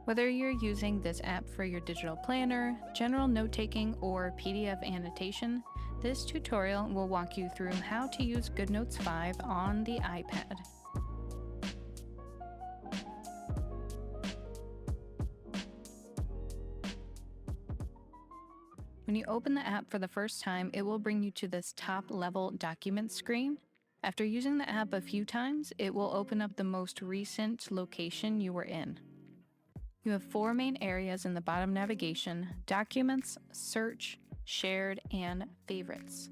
Whether you're using this app for your digital planner, general note-taking, or PDF annotation, this tutorial will walk you through how to use GoodNotes 5 on the iPad. When you open the app for the first time, it will bring you to this top-level Documents screen. After using the app a few times, it will open up the most recent location you were in. You have 4 main areas in the bottom navigation: Documents, Search, Shared, and Favorites.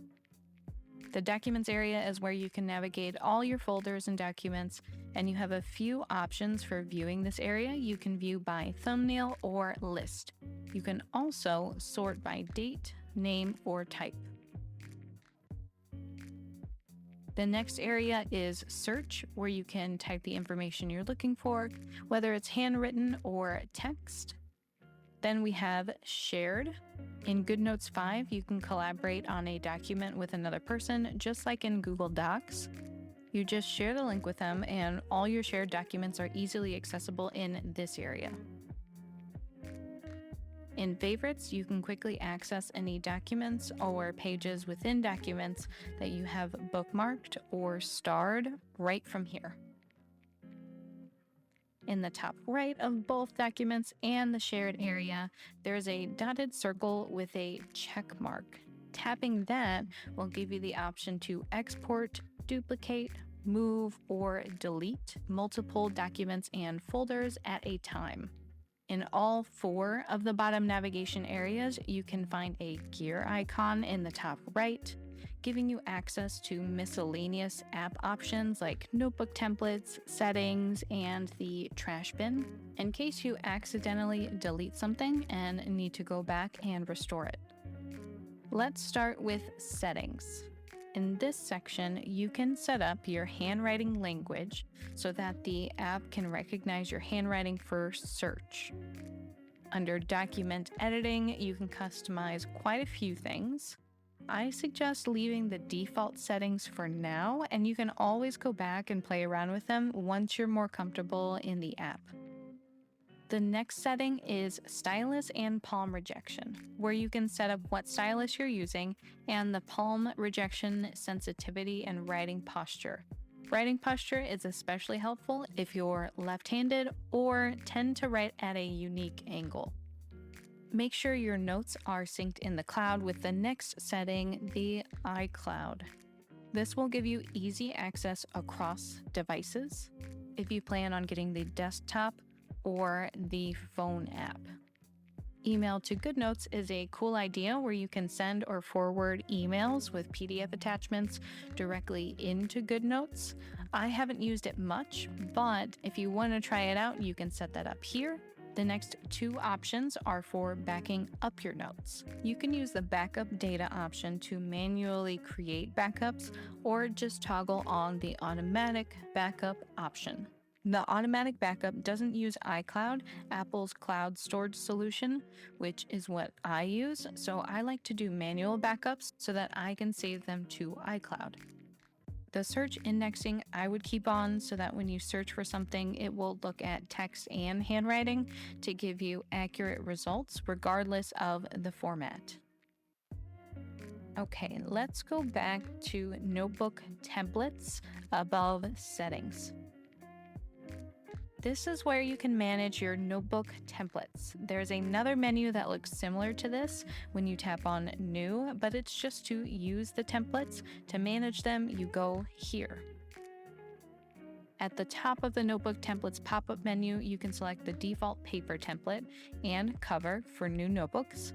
The Documents area is where you can navigate all your folders and documents, and you have a few options for viewing this area. You can view by thumbnail or list. You can also sort by date, name, or type. The next area is Search, where you can type the information you're looking for, whether it's handwritten or text. Then we have Shared. In GoodNotes 5, you can collaborate on a document with another person, just like in Google Docs. You just share the link with them, and all your shared documents are easily accessible in this area. In Favorites, you can quickly access any documents or pages within documents that you have bookmarked or starred right from here. In the top right of both documents and the shared area, there's a dotted circle with a check mark. Tapping that will give you the option to export, duplicate, move, or delete multiple documents and folders at a time. In all 4 of the bottom navigation areas, you can find a gear icon in the top right, giving you access to miscellaneous app options like notebook templates, settings, and the trash bin, in case you accidentally delete something and need to go back and restore it. Let's start with Settings. In this section, you can set up your handwriting language so that the app can recognize your handwriting for search. Under Document Editing, you can customize quite a few things. I suggest leaving the default settings for now, and you can always go back and play around with them once you're more comfortable in the app. The next setting is Stylus and Palm Rejection, where you can set up what stylus you're using and the palm rejection sensitivity and writing posture. Writing posture is especially helpful if you're left-handed or tend to write at a unique angle. Make sure your notes are synced in the cloud with the next setting, the iCloud. This will give you easy access across devices if you plan on getting the desktop or the phone app. Email to GoodNotes is a cool idea where you can send or forward emails with PDF attachments directly into GoodNotes. I haven't used it much, but if you want to try it out, you can set that up here. The next 2 options are for backing up your notes. You can use the backup data option to manually create backups, or just toggle on the automatic backup option. The automatic backup doesn't use iCloud, Apple's cloud storage solution, which is what I use, so I like to do manual backups so that I can save them to iCloud. The search indexing I would keep on so that when you search for something, it will look at text and handwriting to give you accurate results regardless of the format. Okay, let's go back to Notebook Templates above Settings. This is where you can manage your notebook templates. There's another menu that looks similar to this when you tap on New, but it's just to use the templates. To manage them, you go here. At the top of the Notebook Templates pop-up menu, you can select the default paper template and cover for new notebooks.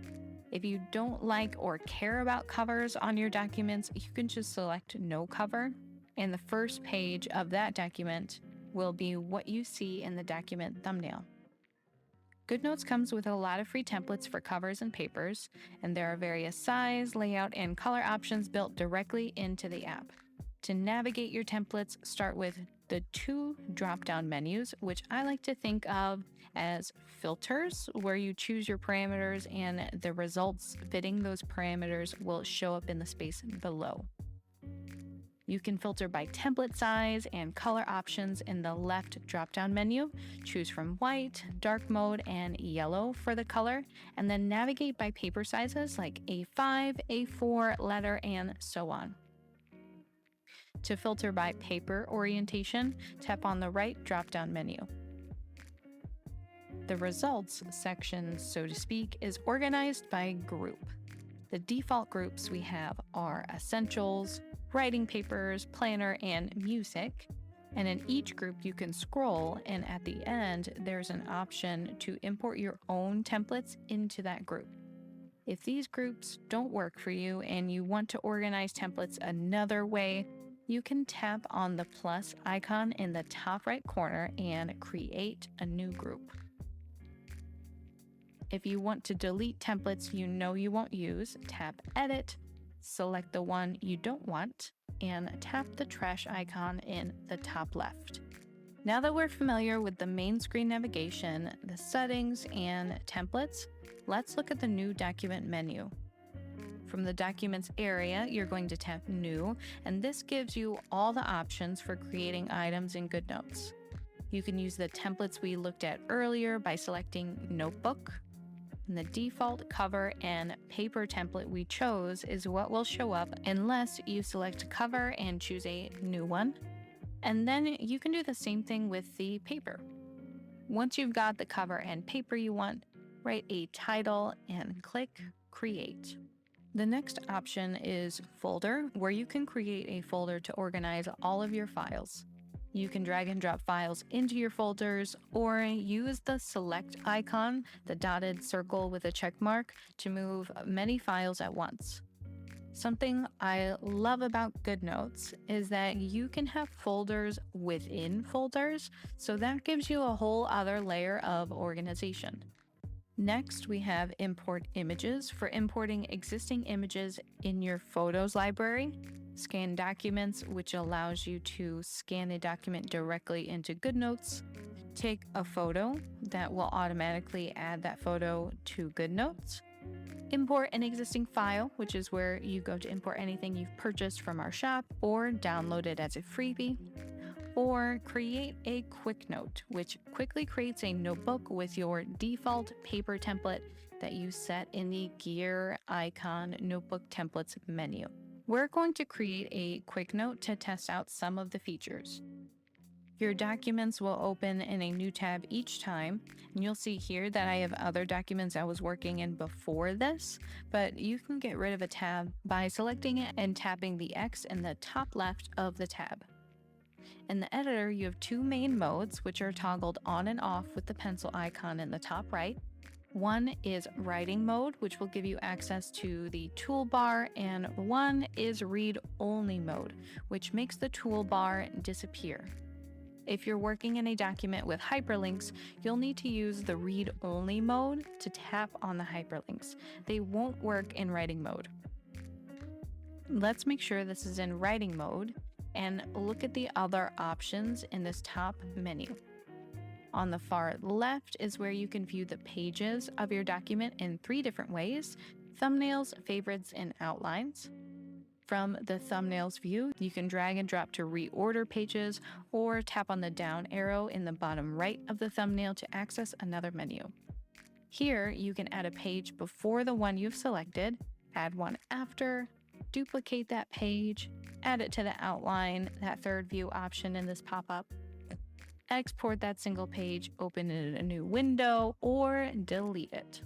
If you don't like or care about covers on your documents, you can just select no cover, and the first page of that document will be what you see in the document thumbnail. GoodNotes comes with a lot of free templates for covers and papers, and there are various size, layout, and color options built directly into the app. To navigate your templates, start with the 2 drop-down menus, which I like to think of as filters, where you choose your parameters and the results fitting those parameters will show up in the space below. You can filter by template size and color options in the left drop-down menu. Choose from white, dark mode, and yellow for the color, and then navigate by paper sizes like A5, A4, letter, and so on. To filter by paper orientation, tap on the right drop-down menu. The results section, so to speak, is organized by group. The default groups we have are Essentials, Writing Papers, Planner, and Music. And in each group you can scroll, and at the end there's an option to import your own templates into that group. If these groups don't work for you and you want to organize templates another way, you can tap on the plus icon in the top right corner and create a new group. If you want to delete templates you know you won't use, tap Edit, select the one you don't want, and tap the trash icon in the top left. Now that we're familiar with the main screen navigation, the settings, and templates, let's look at the New Document menu. From the Documents area, you're going to tap New, and this gives you all the options for creating items in GoodNotes. You can use the templates we looked at earlier by selecting Notebook. And the default cover and paper template we chose is what will show up unless you select cover and choose a new one. And then you can do the same thing with the paper. Once you've got the cover and paper you want, write a title and click Create. The next option is Folder, where you can create a folder to organize all of your files. You can drag and drop files into your folders or use the select icon, the dotted circle with a check mark, to move many files at once. Something I love about GoodNotes is that you can have folders within folders, so that gives you a whole other layer of organization. Next, we have Import Images for importing existing images in your Photos library. Scan Documents, which allows you to scan a document directly into GoodNotes. Take a photo that will automatically add that photo to GoodNotes. Import an existing file, which is where you go to import anything you've purchased from our shop or download it as a freebie. Or create a quick note, which quickly creates a notebook with your default paper template that you set in the gear icon notebook templates menu. We're going to create a quick note to test out some of the features. Your documents will open in a new tab each time, and you'll see here that I have other documents I was working in before this, but you can get rid of a tab by selecting it and tapping the X in the top left of the tab. In the editor, you have two main modes, which are toggled on and off with the pencil icon in the top right. One is writing mode, which will give you access to the toolbar, and one is read-only mode, which makes the toolbar disappear. If you're working in a document with hyperlinks, you'll need to use the read-only mode to tap on the hyperlinks. They won't work in writing mode. Let's make sure this is in writing mode and look at the other options in this top menu. On the far left is where you can view the pages of your document in 3 different ways: thumbnails, favorites, and outlines. From the thumbnails view, you can drag and drop to reorder pages or tap on the down arrow in the bottom right of the thumbnail to access another menu. Here, you can add a page before the one you've selected, add one after, duplicate that page, add it to the outline, that third view option in this pop-up, export that single page, open it in a new window, or delete it.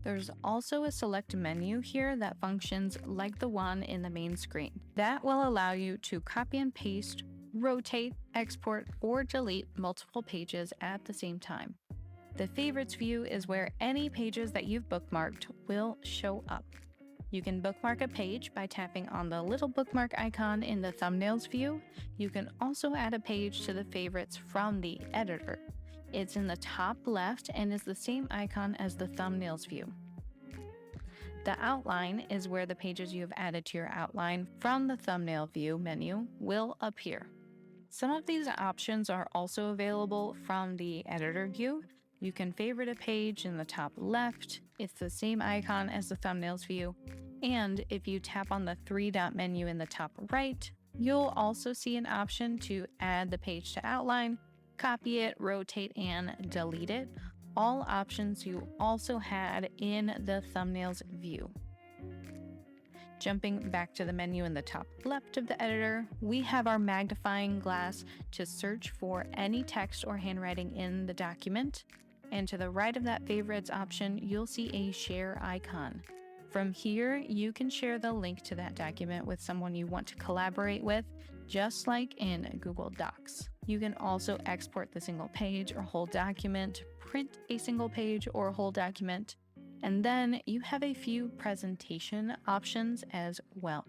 There's also a select menu here that functions like the one in the main screen. That will allow you to copy and paste, rotate, export, or delete multiple pages at the same time. The favorites view is where any pages that you've bookmarked will show up. You can bookmark a page by tapping on the little bookmark icon in the thumbnails view. You can also add a page to the favorites from the editor. It's in the top left and is the same icon as the thumbnails view. The outline is where the pages you have added to your outline from the thumbnail view menu will appear. Some of these options are also available from the editor view. You can favorite a page in the top left. It's the same icon as the thumbnails view. And if you tap on the 3-dot menu in the top right, You'll also see an option to add the page to outline, copy it, rotate, and delete it. All options you also had in the thumbnails view. Jumping back to the menu in the top left of the editor, we have our magnifying glass to search for any text or handwriting in the document. And to the right of that favorites option, you'll see a share icon. From here, you can share the link to that document with someone you want to collaborate with, just like in Google Docs. You can also export the single page or whole document, print a single page or whole document, and then you have a few presentation options as well.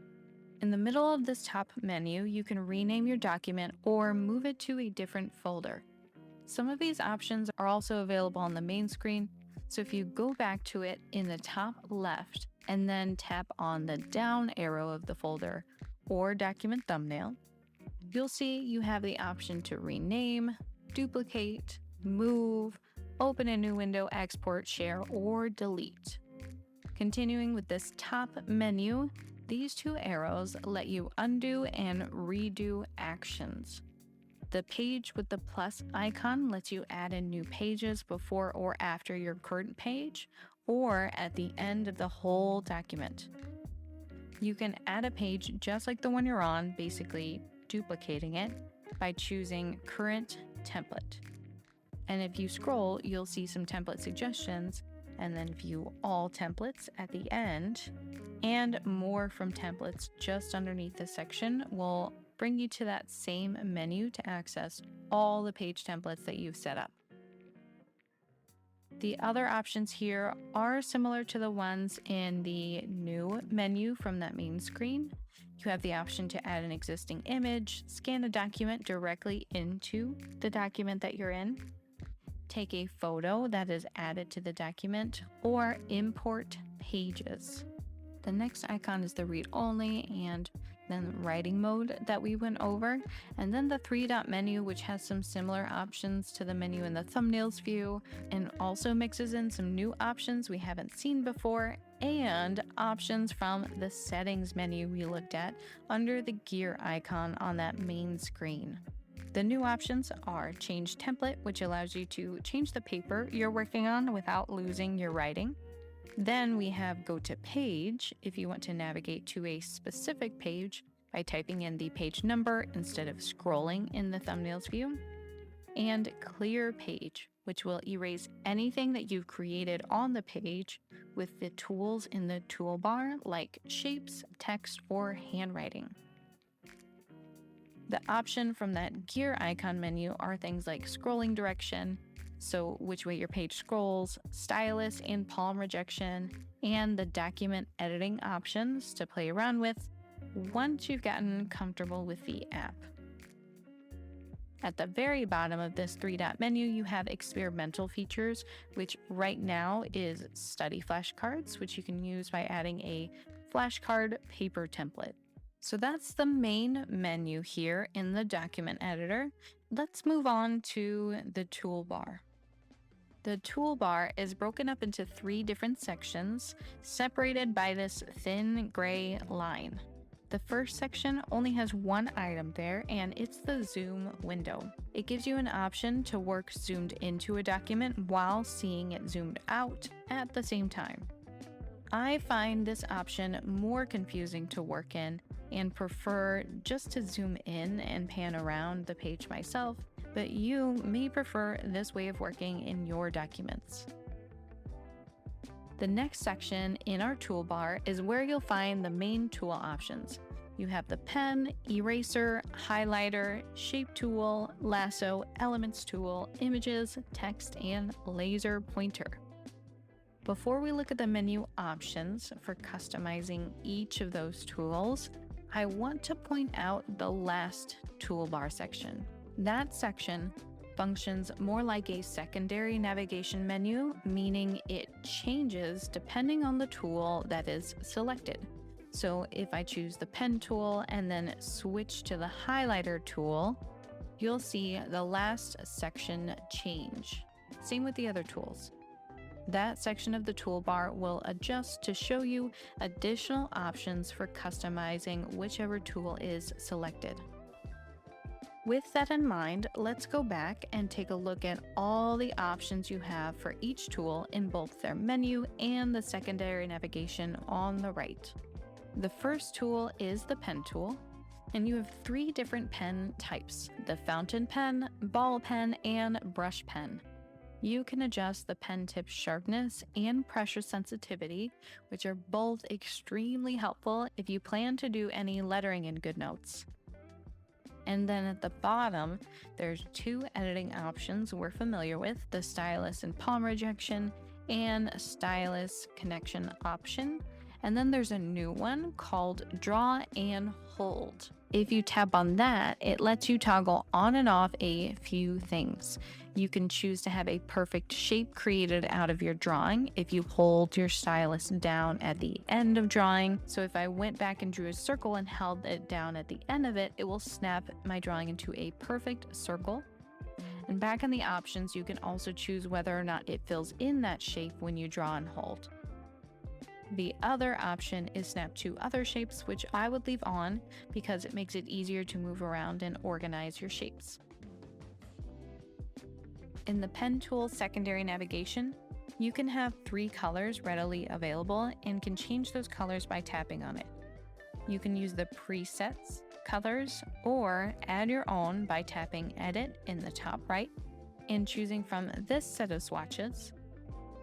In the middle of this top menu, you can rename your document or move it to a different folder. Some of these options are also available on the main screen, so if you go back to it in the top left and then tap on the down arrow of the folder or document thumbnail, you'll see you have the option to rename, duplicate, move, open a new window, export, share, or delete. Continuing with this top menu, these two arrows let you undo and redo actions. The page with the plus icon lets you add in new pages before or after your current page, or at the end of the whole document. You can add a page just like the one you're on, basically duplicating it, by choosing Current Template. And if you scroll, you'll see some template suggestions, and then View All Templates at the end, and More from Templates just underneath this section will bring you to that same menu to access all the page templates that you've set up. The other options here are similar to the ones in the new menu from that main screen. You have the option to add an existing image, scan a document directly into the document that you're in, take a photo that is added to the document, or import pages. The next icon is the read only and then writing mode that we went over, and then the three-dot menu, which has some similar options to the menu in the thumbnails view and also mixes in some new options we haven't seen before and options from the settings menu we looked at under the gear icon on that main screen. The new options are Change Template, which allows you to change the paper you're working on without losing your writing. Then we have Go to Page if you want to navigate to a specific page by typing in the page number instead of scrolling in the thumbnails view. And Clear Page, which will erase anything that you've created on the page with the tools in the toolbar like shapes, text, or handwriting. The option from that gear icon menu are things like scrolling direction, so which way your page scrolls, stylus and palm rejection, and the document editing options to play around with once you've gotten comfortable with the app. At the very bottom of this three-dot menu, you have experimental features, which right now is study flashcards, which you can use by adding a flashcard paper template. So that's the main menu here in the document editor. Let's move on to the toolbar. The toolbar is broken up into 3 different sections, separated by this thin gray line. The first section only has one item there, and it's the zoom window. It gives you an option to work zoomed into a document while seeing it zoomed out at the same time. I find this option more confusing to work in and prefer just to zoom in and pan around the page myself, but you may prefer this way of working in your documents. The next section in our toolbar is where you'll find the main tool options. You have the pen, eraser, highlighter, shape tool, lasso, elements tool, images, text, and laser pointer. Before we look at the menu options for customizing each of those tools, I want to point out the last toolbar section. That section functions more like a secondary navigation menu, meaning it changes depending on the tool that is selected. So if I choose the pen tool and then switch to the highlighter tool, you'll see the last section change. Same with the other tools. that section of the toolbar will adjust to show you additional options for customizing whichever tool is selected. With that in mind, let's go back and take a look at all the options you have for each tool in both their menu and the secondary navigation on the right. The first tool is the pen tool, and you have 3 different pen types: the fountain pen, ball pen, and brush pen. You can adjust the pen tip sharpness and pressure sensitivity, which are both extremely helpful if you plan to do any lettering in GoodNotes. And then at the bottom, there's 2 editing options we're familiar with: the stylus and palm rejection and stylus connection option. And then there's a new one called draw and hold. If you tap on that, it lets you toggle on and off a few things. You can choose to have a perfect shape created out of your drawing if you hold your stylus down at the end of drawing. So if I went back and drew a circle and held it down at the end of it, it will snap my drawing into a perfect circle. And back in the options, you can also choose whether or not it fills in that shape when you draw and hold. The other option is snap to other shapes, which I would leave on because it makes it easier to move around and organize your shapes. In the pen tool secondary navigation, you can have 3 colors readily available and can change those colors by tapping on it. You can use the presets colors or add your own by tapping edit in the top right and choosing from this set of swatches,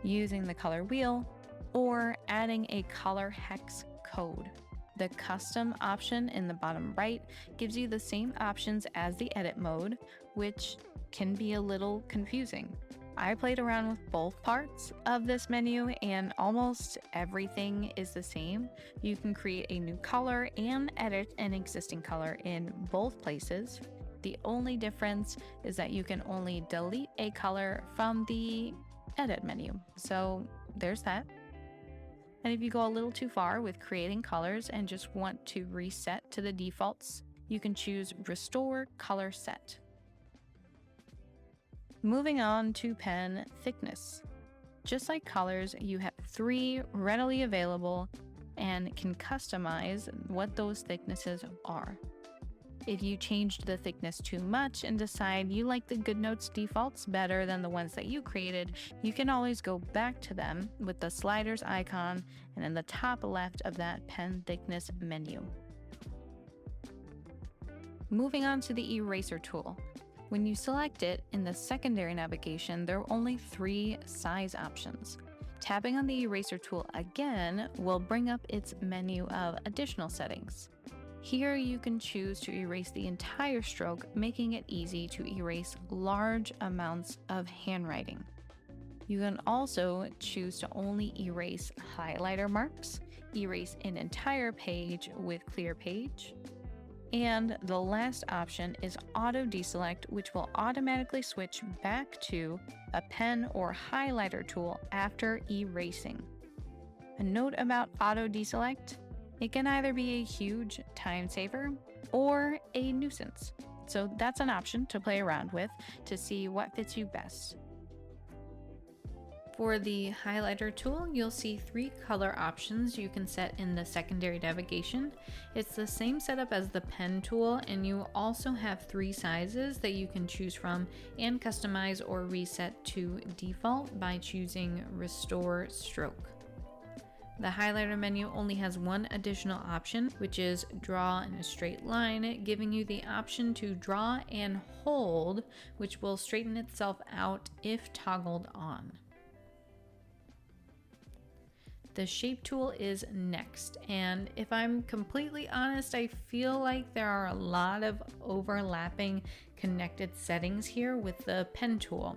using the color wheel, or adding a color hex code. The custom option in the bottom right gives you the same options as the edit mode, which can be a little confusing. I played around with both parts of this menu and almost everything is the same. You can create a new color and edit an existing color in both places. The only difference is that you can only delete a color from the edit menu. So there's that. And if you go a little too far with creating colors and just want to reset to the defaults, you can choose Restore Color Set. Moving on to pen thickness. Just like colors, you have 3 readily available and can customize what those thicknesses are. If you changed the thickness too much and decide you like the GoodNotes defaults better than the ones that you created, you can always go back to them with the sliders icon and in the top left of that pen thickness menu. Moving on to the eraser tool. When you select it in the secondary navigation, there are only 3 size options. Tapping on the eraser tool again will bring up its menu of additional settings. Here you can choose to erase the entire stroke, making it easy to erase large amounts of handwriting. You can also choose to only erase highlighter marks, erase an entire page with clear page, and the last option is auto deselect, which will automatically switch back to a pen or highlighter tool after erasing. A note about auto deselect: it can either be a huge time saver or a nuisance. So that's an option to play around with to see what fits you best. For the highlighter tool, you'll see 3 color options you can set in the secondary navigation. It's the same setup as the pen tool, and you also have 3 sizes that you can choose from and customize or reset to default by choosing Restore Stroke. The highlighter menu only has 1 additional option, which is draw in a straight line, giving you the option to draw and hold, which will straighten itself out if toggled on. The shape tool is next, and if I'm completely honest, I feel like there are a lot of overlapping connected settings here with the pen tool,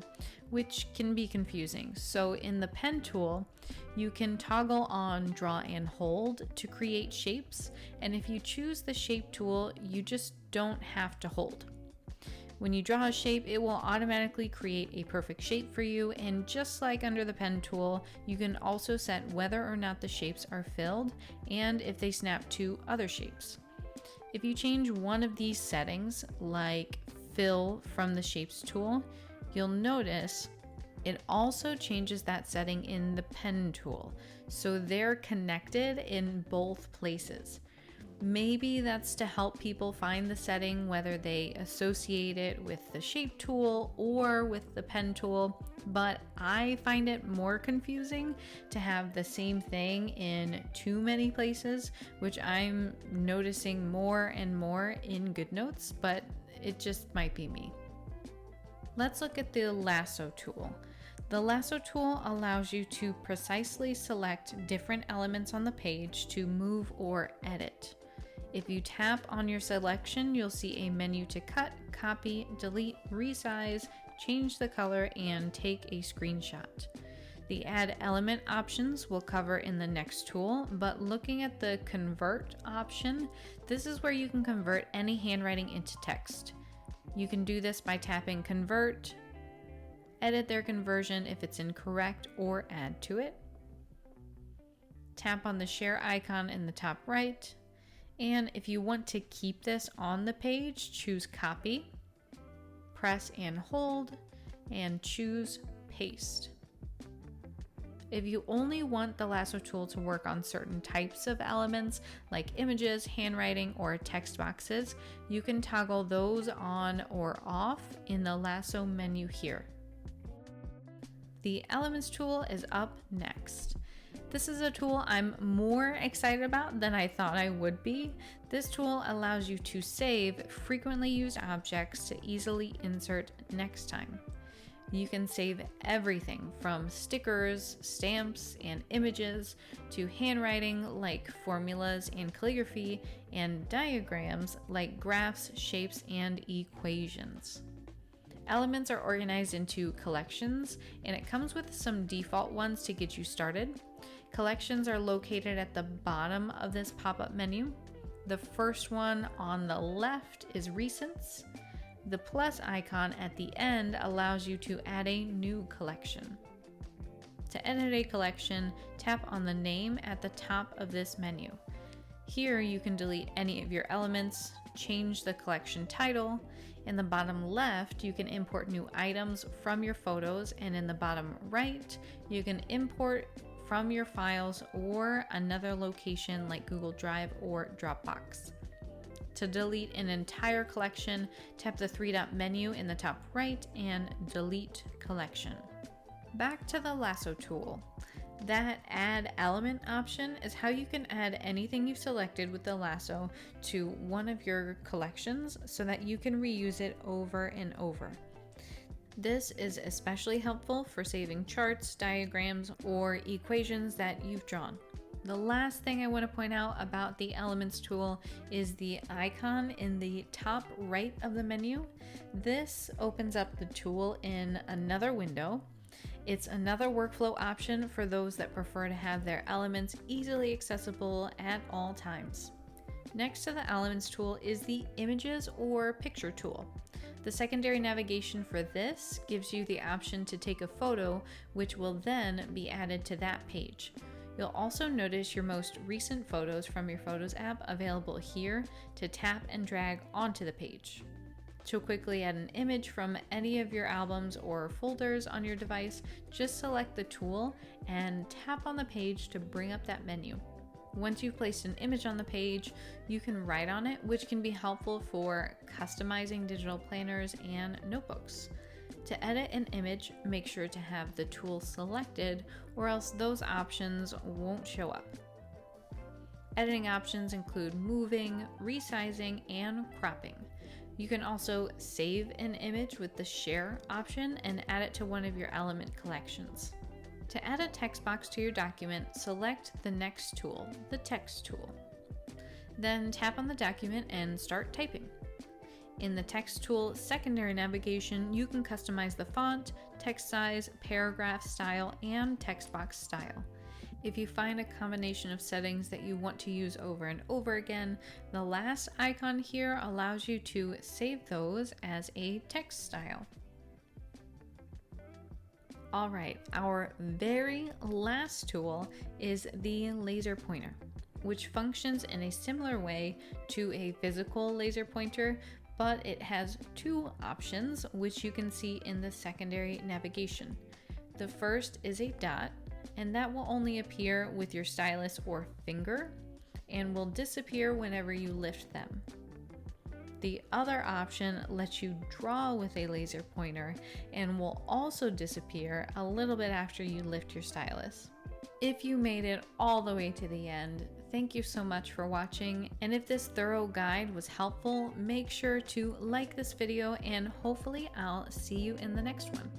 which can be confusing. So in the pen tool, you can toggle on draw and hold to create shapes, and if you choose the shape tool, you just don't have to hold. When you draw a shape, it will automatically create a perfect shape for you, and just like under the pen tool, you can also set whether or not the shapes are filled and if they snap to other shapes. If you change one of these settings, like fill from the shapes tool, you'll notice It also changes that setting in the pen tool, so they're connected in both places. Maybe that's to help people find the setting, whether they associate it with the shape tool or with the pen tool, but I find it more confusing to have the same thing in too many places, which I'm noticing more and more in GoodNotes, but it just might be me. Let's look at the Lasso tool. The Lasso tool allows you to precisely select different elements on the page to move or edit. If you tap on your selection, you'll see a menu to cut, copy, delete, resize, change the color, and take a screenshot. The Add Element options we'll cover in the next tool, but looking at the Convert option, this is where you can convert any handwriting into text. You can do this by tapping Convert, edit their conversion if it's incorrect, or add to it. Tap on the share icon in the top right. And if you want to keep this on the page, choose Copy, press and hold, and choose Paste. If you only want the Lasso tool to work on certain types of elements like images, handwriting, or text boxes, you can toggle those on or off in the Lasso menu here. The Elements tool is up next. This is a tool I'm more excited about than I thought I would be. This tool allows you to save frequently used objects to easily insert next time. You can save everything from stickers, stamps, and images to handwriting like formulas and calligraphy, and diagrams like graphs, shapes, and equations. Elements are organized into collections, and it comes with some default ones to get you started. Collections are located at the bottom of this pop-up menu. The first one on the left is Recents. The plus icon at the end allows you to add a new collection. To edit a collection, tap on the name at the top of this menu. Here you can delete any of your elements, change the collection title. In the bottom left, you can import new items from your photos, and in the bottom right, you can import from your files or another location like Google Drive or Dropbox. To delete an entire collection, tap the three-dot menu in the top right and delete collection. Back to the Lasso tool. That Add Element option is how you can add anything you've selected with the lasso to one of your collections so that you can reuse it over and over. This is especially helpful for saving charts, diagrams, or equations that you've drawn. The last thing I want to point out about the Elements tool is the icon in the top right of the menu. This opens up the tool in another window. It's another workflow option for those that prefer to have their elements easily accessible at all times. Next to the Elements tool is the Images or Picture tool. The secondary navigation for this gives you the option to take a photo, which will then be added to that page. You'll also notice your most recent photos from your Photos app available here to tap and drag onto the page. To quickly add an image from any of your albums or folders on your device, just select the tool and tap on the page to bring up that menu. Once you've placed an image on the page, you can write on it, which can be helpful for customizing digital planners and notebooks. To edit an image, make sure to have the tool selected, or else those options won't show up. Editing options include moving, resizing, and cropping. You can also save an image with the Share option and add it to one of your element collections. To add a text box to your document, select the next tool, the Text tool. Then tap on the document and start typing. In the Text tool secondary navigation, you can customize the font, text size, paragraph style, and text box style. If you find a combination of settings that you want to use over and over again, the last icon here allows you to save those as a text style. All right, our very last tool is the laser pointer, which functions in a similar way to a physical laser pointer, but it has two options, which you can see in the secondary navigation. The first is a dot, and that will only appear with your stylus or finger and will disappear whenever you lift them. The other option lets you draw with a laser pointer and will also disappear a little bit after you lift your stylus. If you made it all the way to the end, thank you so much for watching, and if this thorough guide was helpful, make sure to like this video and hopefully I'll see you in the next one.